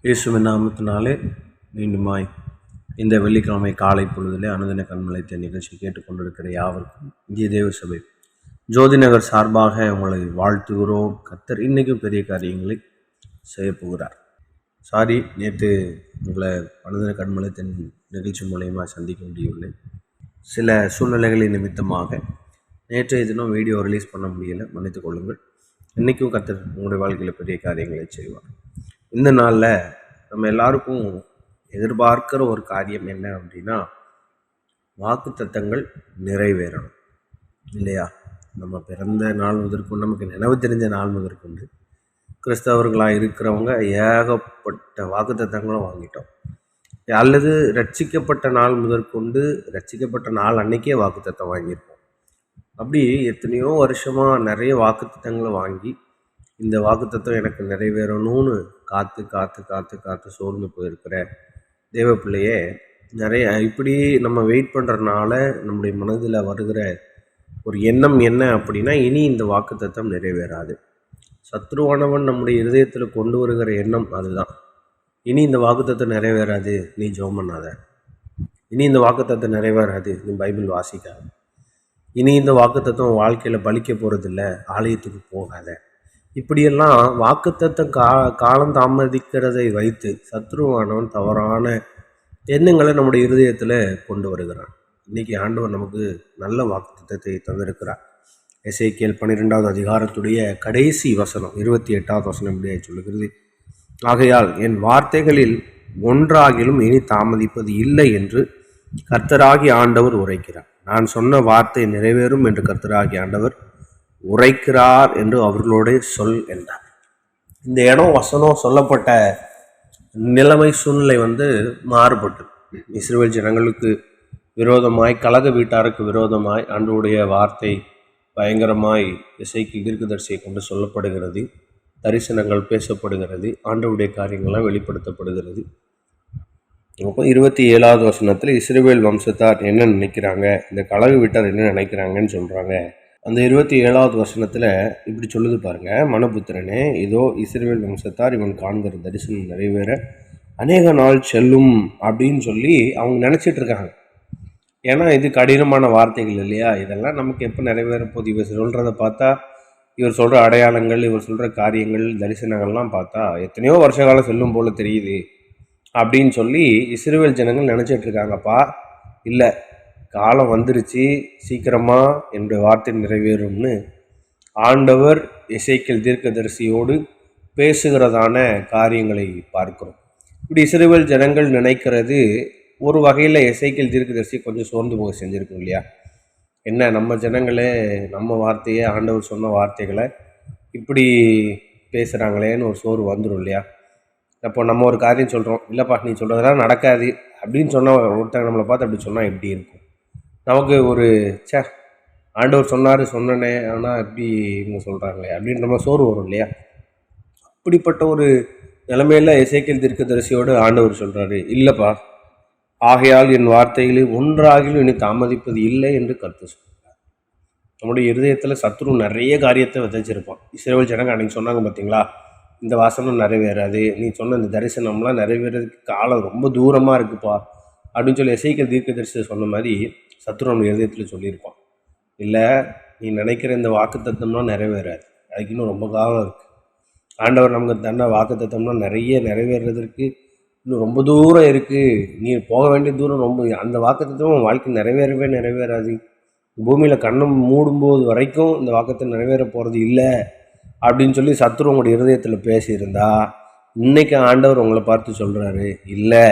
இயேசுவின் நாமத்தினாலே மீண்டுமாய் இந்த வெள்ளிக்கிழமை காலை பொழுதிலே அனுதின கண்மலைத்த நிகழ்ச்சி கேட்டுக்கொண்டிருக்கிற யாவருக்கும் இந்திய தேவ சபை ஜோதிநகர் சார்பாக உங்களை வாழ்த்துகிறோம். கர்த்தர் இன்றைக்கும் பெரிய காரியங்களை செய்ய போகிறார். நேற்று உங்களை அனுதின கண்மலைத்த நிகழ்ச்சி மூலயமா சந்திக்க முடியவில்லை. சில சூழ்நிலைகளின் நிமித்தமாக நேற்றைய தினம் வீடியோ ரிலீஸ் பண்ண முடியலை, மன்னித்துக் கொள்ளுங்கள். இன்றைக்கும் கர்த்தர் உங்களுடைய வாழ்க்கையில் பெரிய காரியங்களை செய்வார். இந்த நாளில் நம்ம எல்லாருக்கும் எதிர்பார்க்கிற ஒரு காரியம் என்ன அப்படின்னா, வாக்குத்தத்தங்கள் நிறைவேறணும் இல்லையா? நம்ம பிறந்த நாள் முதற்கொண்டு, நமக்கு நினைவு தெரிஞ்ச நாள் முதற்கொண்டு கிறிஸ்தவர்களாக இருக்கிறவங்க ஏகப்பட்ட வாக்குத்தத்தங்களும் வாங்கிட்டோம். அல்லது ரட்சிக்கப்பட்ட நாள் முதற்கொண்டு ரட்சிக்கப்பட்ட நாள் அன்னைக்கே வாக்குத்தத்தம் வாங்கியிருப்போம். அப்படி எத்தனையோ வருஷமாக நிறைய வாக்குத்தத்தங்களை வாங்கி இந்த வாக்குத்தத்தம் எனக்கு நிறைவேறணும்னு காத்து காத்து காத்து காத்து சோர்ந்து போயிருக்கிற தேவ பிள்ளையே, நிறைய இப்படி நம்ம வெயிட் பண்ணுறதுனால நம்முடைய மனதில் வருகிற ஒரு எண்ணம் என்ன அப்படின்னா, இனி இந்த வாக்குத்தத்தம் நிறைவேறாது. சத்ருவானவன் நம்முடைய இருதயத்தில் கொண்டு வருகிற எண்ணம் அதுதான். இனி இந்த வாக்குத்தத்தம் நிறைவேறாது, நீ ஜெபம் பண்ணாத. இனி இந்த வாக்குத்தத்தம் நிறைவேறாது, நீ பைபிள் வாசிக்காத. இனி இந்த வாக்குத்தத்தம் வாழ்க்கையில் பலிக்க போகிறதில்ல, ஆலயத்துக்கு போகாத. இப்படியெல்லாம் வாக்குத்தத்தம் காலம் தாமதிக்கிறதை வைத்து சத்ருவானவன் தவறான எண்ணங்களை நம்முடைய இருதயத்தில் கொண்டு வருகிறான். இன்றைக்கி ஆண்டவர் நமக்கு நல்ல வாக்குத்தத்தத்தை தந்திருக்கிறார். எசேக்கியேல் 12வது அதிகாரத்துடைய கடைசி வசனம் 28வது வசனம் இப்படியே சொல்லுகிறது, ஆகையால் என் வார்த்தைகளில் ஒன்றாகிலும் இனி தாமதிப்பது இல்லை என்று கர்த்தராகி ஆண்டவர் உரைக்கிறார். நான் சொன்ன வார்த்தை நிறைவேறும் என்று கர்த்தராகி ஆண்டவர் உரைக்கிறார் என்று அவர்களோட சொல் என்றார். இந்த இடம் வசனம் சொல்லப்பட்ட நிலைமை சூழ்நிலை மாறுபட்டது. இஸ்ரவேல் ஜனங்களுக்கு விரோதமாய், கலக வீட்டாருக்கு விரோதமாய் ஆண்டவருடைய வார்த்தை பயங்கரமாய் எசேக்கியேல் தீர்க்கதரிசியை கொண்டு சொல்லப்படுகிறது. தரிசனங்கள் பேசப்படுகிறது. ஆண்டவருடைய காரியங்கள்லாம் வெளிப்படுத்தப்படுகிறது. அப்போ 27வது வசனத்தில் இஸ்ரவேல் வம்சத்தார் என்ன நினைக்கிறாங்க, இந்த கலக வீட்டார் என்ன நினைக்கிறாங்கன்னு சொல்கிறாங்க. அந்த 27வது வசனத்தில் இப்படி சொல்லுது பாருங்க, மனபுத்திரனே, இதோ இஸ்ரவேல் வம்சத்தார் இவன் காண்கிற தரிசனம் நிறைவேற அநேக நாள் செல்லும் அப்படின்னு சொல்லி அவங்க நினச்சிட்டு இருக்காங்க. ஏன்னா இது கடினமான வார்த்தைகள் இல்லையா? இதெல்லாம் நமக்கு எப்போ நிறைவேற போகுது? இவர் சொல்கிறத பார்த்தா, இவர் சொல்கிற அடையாளங்கள், இவர் சொல்கிற காரியங்கள், தரிசனங்கள்லாம் பார்த்தா எத்தனையோ வருஷ காலம் செல்லும் போல் தெரியுது அப்படின்னு சொல்லி இஸ்ரவேல் ஜனங்கள் நினச்சிட்டு இருக்காங்கப்பா. இல்லை, காலம் வந்துருச்சு, சீக்கிரமாக என்னுடைய வார்த்தை நிறைவேறும்னு ஆண்டவர் எசேக்கியேல் தீர்க்கதரிசியோடு பேசுகிறதான காரியங்களை பார்க்கிறோம். இப்படி இஸ்ரவேல் ஜனங்கள் நினைக்கிறது ஒரு வகையில் எசேக்கியேல் தீர்க்கதரிசி கொஞ்சம் சோர்ந்து போக செஞ்சுருக்கோம் இல்லையா? என்ன, நம்ம ஜனங்களே நம்ம வார்த்தையை, ஆண்டவர் சொன்ன வார்த்தைகளை இப்படி பேசுகிறாங்களேன்னு ஒரு சோறு வந்துடும் இல்லையா? அப்போ நம்ம ஒரு காரியம் சொல்கிறோம், இல்லைப்பா நீ சொல்கிறதெல்லாம் நடக்காது அப்படின்னு சொன்னால், ஒருத்தங்க நம்மளை பார்த்து அப்படி சொன்னால் எப்படி இருக்கும்? நமக்கு ஒரு ஆண்டவர் சொன்னனே, ஆனால் எப்படி இவங்க சொல்கிறாங்களே அப்படின்னு நம்ம சோறு வரும் இல்லையா? அப்படிப்பட்ட ஒரு நிலைமையில் எசேக்கியேல் தீர்க்கதரிசியோடு ஆண்டவர் சொல்கிறாரு, இல்லைப்பா, ஆகையால் என் வார்த்தைகளில் ஒன்றாகிலும் இனி தாமதிப்பது இல்லை என்று கருத்து சொல்கிறார். நம்முடைய இருதயத்தில் சத்ரு நிறைய காரியத்தை விதைச்சிருப்பான். இஸ்ரவேல் ஜனங்க அன்றைக்கி சொன்னாங்க பார்த்தீங்களா, இந்த வாசனம் நிறைவேறாது, நீ சொன்ன இந்த தரிசனம்லாம் நிறைவேறதுக்கு காலம் ரொம்ப தூரமாக இருக்குப்பா அப்படின்னு சொல்லி எசேக்கியேல் தீர்க்கதரிசி சொன்ன மாதிரி சத்ரு நம்ம இதயத்தில் சொல்லியிருப்பான். இல்லை, நீ நினைக்கிற இந்த வாக்குத்தத்தம்லாம் நிறைவேறாது, அதுக்கு இன்னும் ரொம்ப காலம் இருக்குது. ஆண்டவர் நமக்கு தன்ன வாக்குத்தத்தம்லாம் நிறைய நிறைவேறதற்கு இன்னும் ரொம்ப தூரம் இருக்குது. நீ போக வேண்டிய தூரம் ரொம்ப, அந்த வாக்குத்தத்தம் வாழ்க்கை நிறைவேறாது. பூமியில் கண்ணை மூடும்போது வரைக்கும் இந்த வாக்குத்தத்தை நிறைவேற போகிறது இல்லை அப்படின்னு சொல்லி சத்ரு உங்களுடைய இருதயத்தில் பேசியிருந்தா, இன்றைக்கி ஆண்டவர் உங்களை பார்த்து சொல்கிறாரு, இல்லை,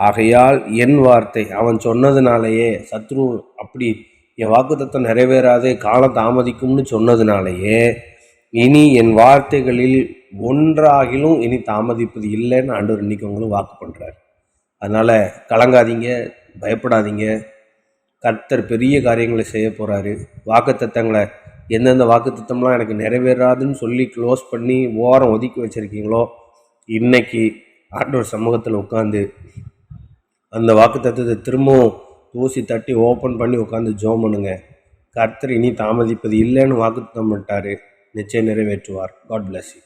ஆகையால் என் வார்த்தை, அவன் சொன்னதுனாலேயே, சத்ரு அப்படி என் வாக்குத்தத்தம் நிறைவேறாதே, காலம் தாமதிக்கும்னு சொன்னதுனாலேயே, இனி என் வார்த்தைகளில் ஒன்றாகிலும் இனி தாமதிப்பது இல்லைன்னு ஆண்டவர் இன்றைக்கி உங்களும் வாக்கு பண்ணுறாரு. அதனால் கலங்காதீங்க, பயப்படாதீங்க. கர்த்தர் பெரிய காரியங்களை செய்ய போகிறாரு. வாக்குத்தத்தங்களை, எந்தெந்த வாக்குத்தத்தம்லாம் எனக்கு நிறைவேறாதுன்னு சொல்லி க்ளோஸ் பண்ணி ஓரம் ஒதுக்கி வச்சுருக்கீங்களோ, இன்றைக்கி ஆண்டவர் சமூகத்தில் உட்காந்து அந்த வாக்குத்தத்தத்தை திரும்பவும் தூசி தட்டி ஓப்பன் பண்ணி உட்காந்து ஜெபம் பண்ணுங்க. கர்த்தர் இனி தாமதிப்பது இல்லைன்னு வாக்குத்தத்தம் பண்ணிட்டாரு, நிச்சயம் நிறைவேற்றுவார். God bless you.